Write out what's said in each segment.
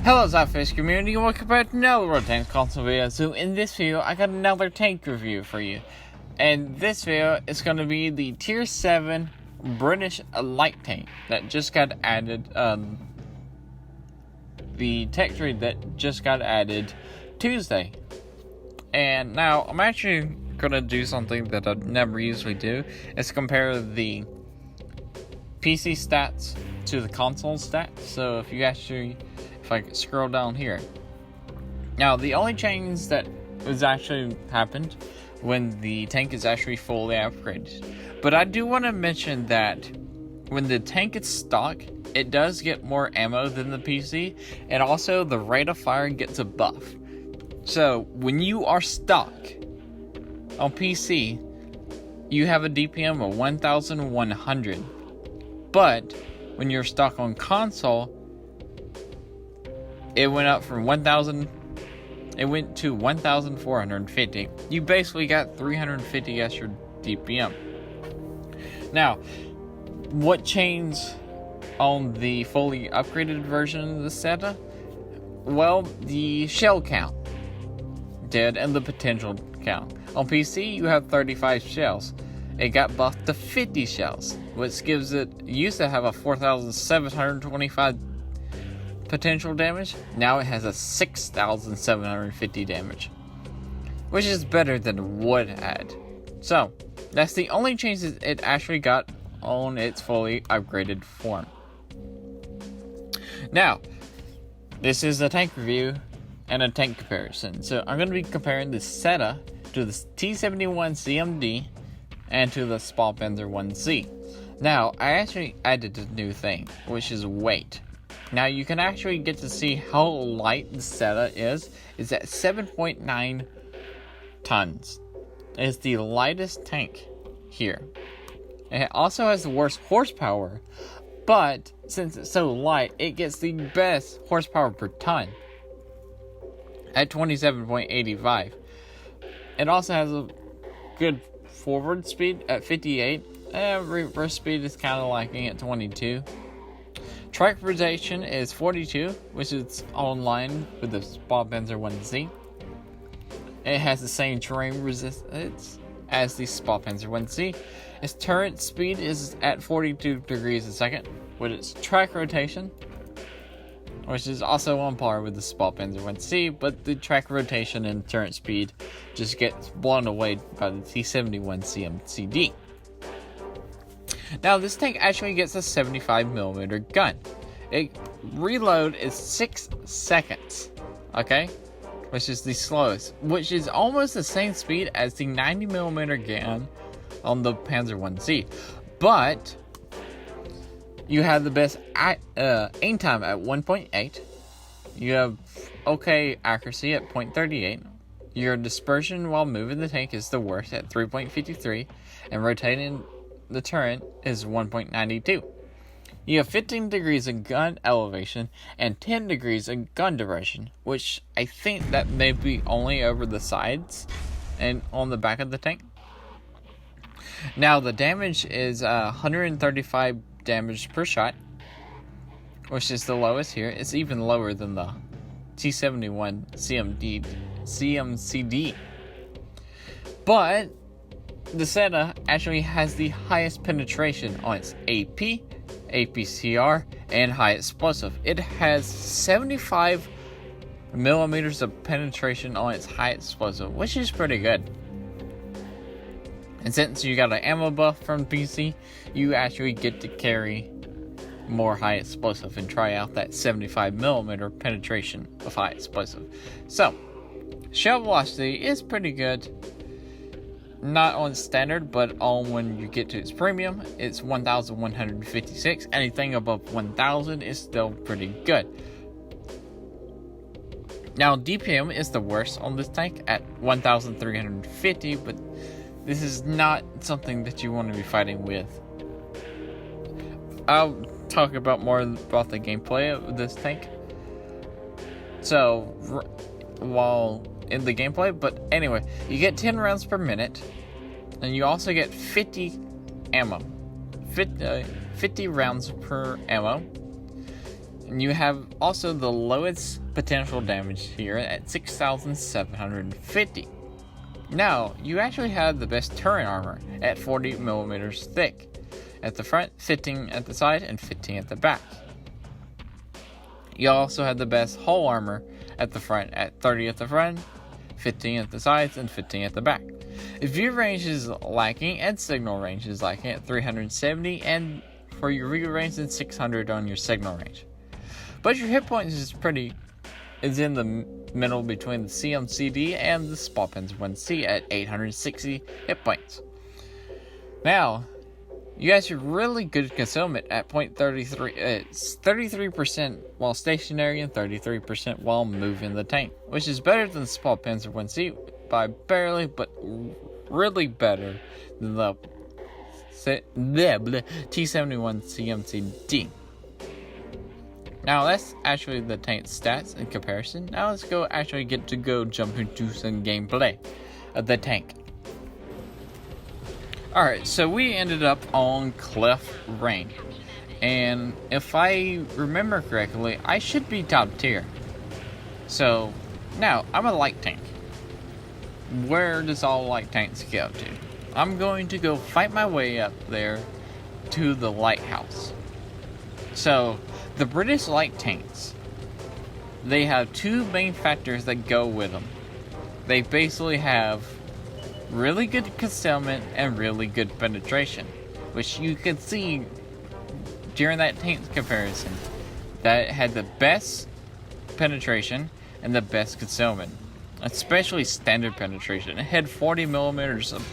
Hello SLAPAFISH community and welcome back to another tank console video. So in this video I got another tank review for you. And this video is going to be the tier 7 British light tank that just got added, the tech tree that just got added Tuesday. And now I'm actually going to do something that I never usually do, is compare the PC stats to the console stats. So if I scroll down here. Now, the only change that was actually happened when the tank is actually fully upgraded. But I do want to mention that when the tank is stock, it does get more ammo than the PC, and also the rate of fire gets a buff. So, when you are stock on PC, you have a DPM of 1,100. But when you're stock on console, it went up from 1,000. It went to 1,450. You basically got 350 extra DPM. Now, what changed on the fully upgraded version of the SETA? Well, the shell count did, and the potential count. On PC, you have 35 shells. It got buffed to 50 shells, which gives it, used to have a 4,725 potential damage. Now it has a 6,750 damage, which is better than what it had. So that's the only changes it actually got on its fully upgraded form. Now, this is a tank review and a tank comparison. So I'm going to be comparing the SETA to the T71 CMD and to the SLAPAFISH 1Z. Now, I actually added a new thing, which is weight. Now, you can actually get to see how light the SETA is. It's at 7.9 tons. It's the lightest tank here. It also has the worst horsepower, but since it's so light, it gets the best horsepower per ton at 27.85. It also has a good forward speed at 58. Reverse speed is kind of lacking at 22. Track rotation is 42, which is online with the SLAPAFISH 1Z. It has the same terrain resistance as the SLAPAFISH 1Z. Its turret speed is at 42 degrees a second, with its track rotation, which is also on par with the SLAPAFISH 1Z, but the track rotation and turret speed just gets blown away by the T71 CMCD. Now, this tank actually gets a 75mm gun. It reload is 6 seconds, okay? Which is the slowest, which is almost the same speed as the 90mm gun on the Panzer 1Z. But you have the best aim time at 1.8. You have okay accuracy at 0.38. Your dispersion while moving the tank is the worst at 3.53, and rotating the turret is 1.92. You have 15 degrees of gun elevation and 10 degrees of gun duration, which I think that may be only over the sides and on the back of the tank. Now, the damage is 135 damage per shot, which is the lowest here. It's even lower than the T71 CMCD. But the SETA actually has the highest penetration on its AP, APCR, and high explosive. It has 75 millimeters of penetration on its high explosive, which is pretty good. And since you got an ammo buff from PC, you actually get to carry more high explosive and try out that 75mm penetration of high explosive. So, shell velocity is pretty good. Not on standard, but on when you get to its premium, it's 1,156. Anything above 1,000 is still pretty good. Now, DPM is the worst on this tank at 1,350, but this is not something that you want to be fighting with. I'll talk about more about the gameplay of this tank. So, while in the gameplay, but anyway, you get 10 rounds per minute, and you also get 50 ammo, 50 rounds per ammo, You have also the lowest potential damage here at 6,750. Now, you actually have the best turret armor at 40 millimeters thick at the front, 15 at the side, and 15 at the back. You also have the best hull armor at the front at 30 at the front, 15 at the sides, and 15 at the back. View range is lacking, and signal range is lacking at 370, and for your view range, it's 600 on your signal range. But your hit points is in the middle between the CMCD and the SLAPAFISH 1C at 860 hit points. Now, you guys are really good concealment at .33. It's 33% while stationary and 33% while moving the tank, which is better than the SLAPAFISH 1C by barely, but really better than the T71 CMCD. Now that's actually the tank's stats in comparison. Now let's jump into some gameplay of the tank. Alright, so we ended up on Cliff Range. And if I remember correctly, I should be top tier. So, now, I'm a light tank. Where does all light tanks go to? I'm going to go fight my way up there to the lighthouse. So, the British light tanks, they have two main factors that go with them. They basically have really good concealment and really good penetration, which you can see during that tank comparison that it had the best penetration and the best concealment, especially standard penetration. It had 40 millimeters of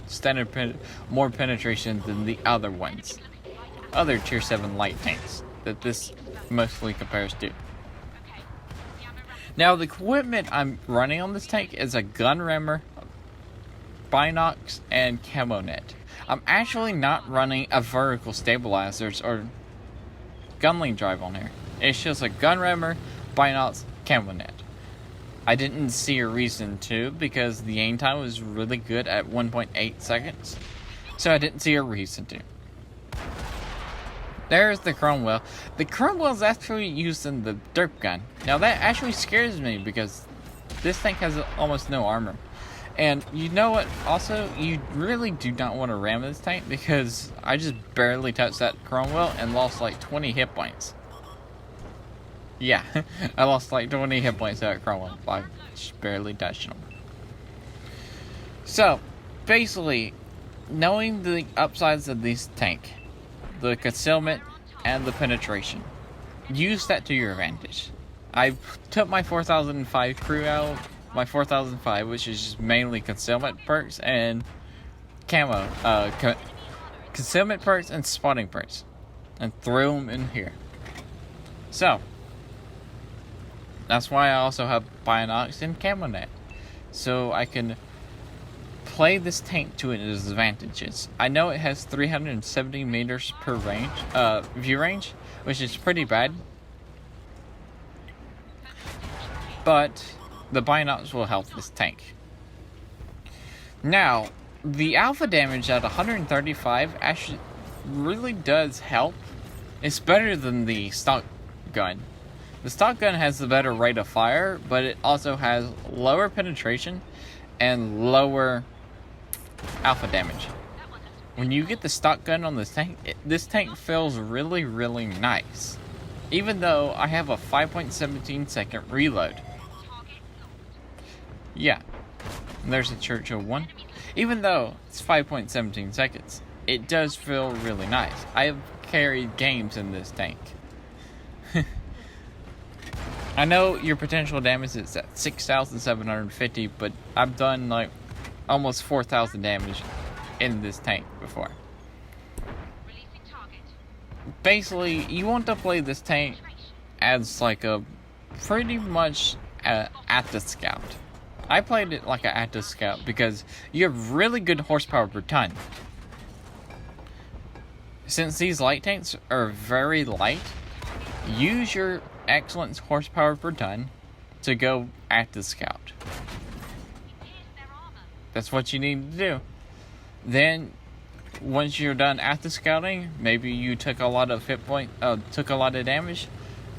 standard more penetration than the other ones, other tier 7 light tanks that this mostly compares to. Now the equipment I'm running on this tank is a gun rammer, binocs, and camo net. I'm actually not running a vertical stabilizers or gunling drive on here. It's just a gun rammer, binocs, camo net. I didn't see a reason to because the aim time was really good at 1.8 seconds. So I didn't see a reason to. There's the chrome wheel. The chrome wheel is actually used in the derp gun. Now that actually scares me because this tank has almost no armor. And you know what? Also, you really do not want to ram this tank because I just barely touched that chrome wheel and lost like 20 hit points. Yeah, I lost like 20 hit points to that chrome wheel by just barely touching them. So, basically, knowing the upsides of this tank, the concealment and the penetration, use that to your advantage. I took my 4005 crew out, my 4005, which is just mainly concealment perks and concealment perks and spotting perks, and threw them in here. So, that's why I also have binocs and camo net, so I can play this tank to its advantages. I know it has 370 meters per range, view range, which is pretty bad, but the binocs will help this tank. Now, the alpha damage at 135 actually really does help. It's better than the stock gun. The stock gun has the better rate of fire, but it also has lower penetration and lower alpha damage. When you get the stock gun on this tank feels really, really nice. Even though I have a 5.17 second reload. Yeah, there's a Churchill one. Even though it's 5.17 seconds, it does feel really nice. I have carried games in this tank. I know your potential damage is at 6,750, but I've done like almost 4,000 damage in this tank before. Basically, you want to play this tank as like a pretty much at the scout. I played it like an active scout because you have really good horsepower per ton. Since these light tanks are very light, use your excellent horsepower per ton to go active scout. That's what you need to do. Then, once you're done active scouting, maybe you took a lot of hit point, took a lot of damage,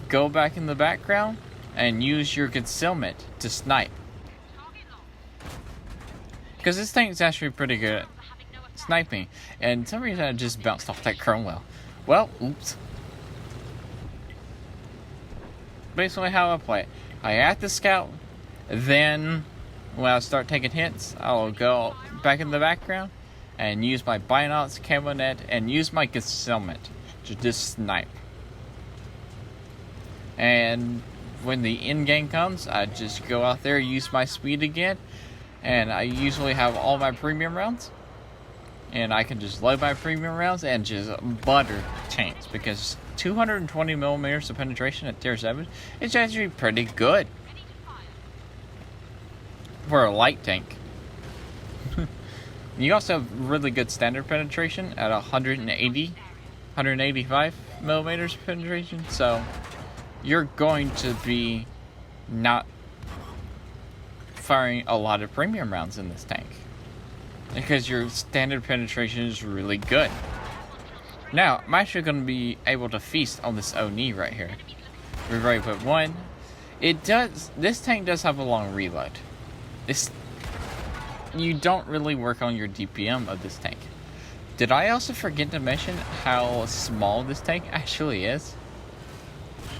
go back in the background and use your concealment to snipe. Because this tank is actually pretty good at sniping. And for some reason I just bounced off that Cromwell. Well, oops. Basically how I play it. I have to scout, then when I start taking hits, I'll go back in the background and use my binocs, camo net, and use my concealment to just snipe. And when the end game comes, I just go out there, use my speed again, and I usually have all my premium rounds. And I can just load my premium rounds and just butter tanks, because 220 millimeters of penetration at tier 7 is actually pretty good for a light tank. You also have really good standard penetration at 185 millimeters penetration, so you're going to be not firing a lot of premium rounds in this tank, because your standard penetration is really good. Now, I'm actually going to be able to feast on this Oni right here. We've already put one. This tank does have a long reload. You don't really work on your DPM of this tank. Did I also forget to mention how small this tank actually is?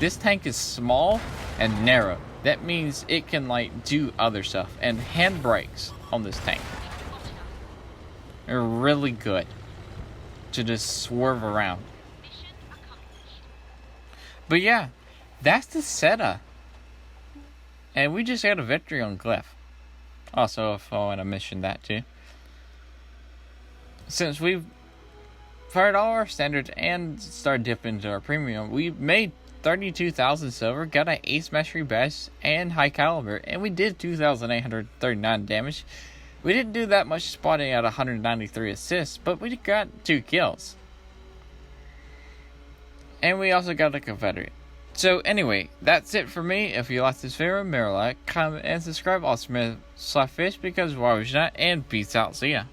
This tank is small and narrow. That means it can like do other stuff, and handbrakes on this tank are really good to just swerve around. But yeah, that's the setup. And we just got a victory on Glyph. Also, if I want to mention that too. Since we've fired all our standards and started dipping into our premium, we made 32,000 silver, got an ace mastery badge and high caliber, and we did 2,839 damage. We didn't do that much spotting at 193 assists, but we got 2 kills. And we also got a Confederate. So anyway, that's it for me. If you like this video, remember to like, comment, and subscribe. Also, SLAPAFISH, because why would you not? And peace out. See ya.